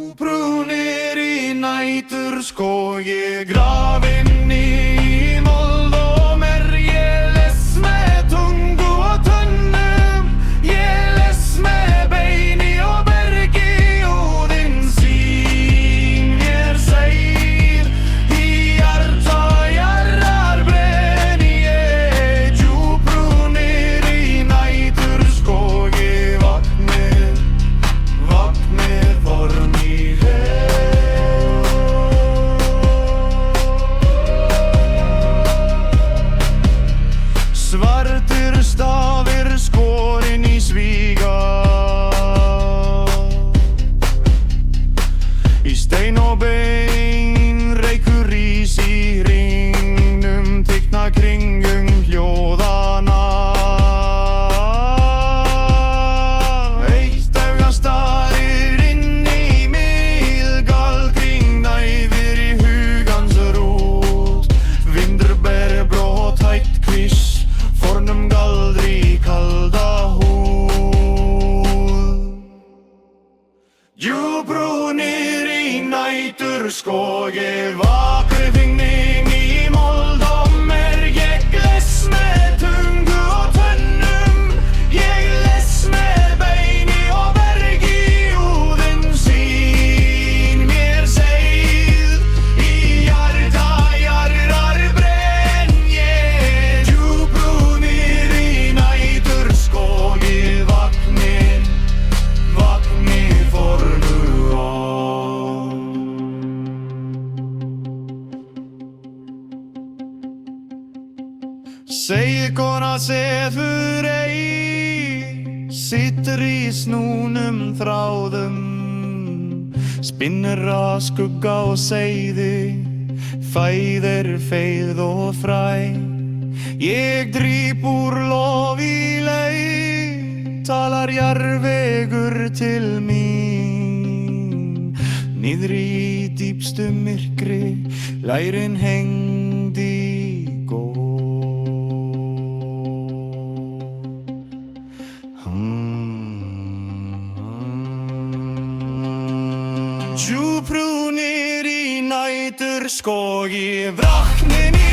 Djúpbrúnir í næturskogi, grafinn í mold og merg. Ég les með tungu og tönnum, ég les með beini og bergi. Óðinn sýn mér segir, í hjarta jarðar brenni ég. Djúpbrúnir í næturskogi, vagnir forn í hel. Svartir stafir skorinn í svíga, í stein og bein reykur rís í hringnum, teikna kringum hljóðana. Eitt auga starir inn í Miðgarð, kring næfir í hugans rót. Vindur ber brot hætt kviss, fornum galdri kalda húð. Djúpbrúnir í næturskogi, vakur fingning í mold og merg. Ég les með tungu og tönnum, ég les með beini og bergi. Óðinn sýn mér segir, í hjarta jarðar brenn ég. Djúpbrúnir í næturskogi, vagnir fornu á. Segir kona sefur ei, situr í snúnum þráðum, spinnur að skugga og seiði, fæðir feigð og fræ. Ég drýp úr lof í leið, talar jarðvegur til mín. Niðri í dýpstu myrkri, lærin hengd í gól. Djúpbrúnir í næturskogi, vaknin í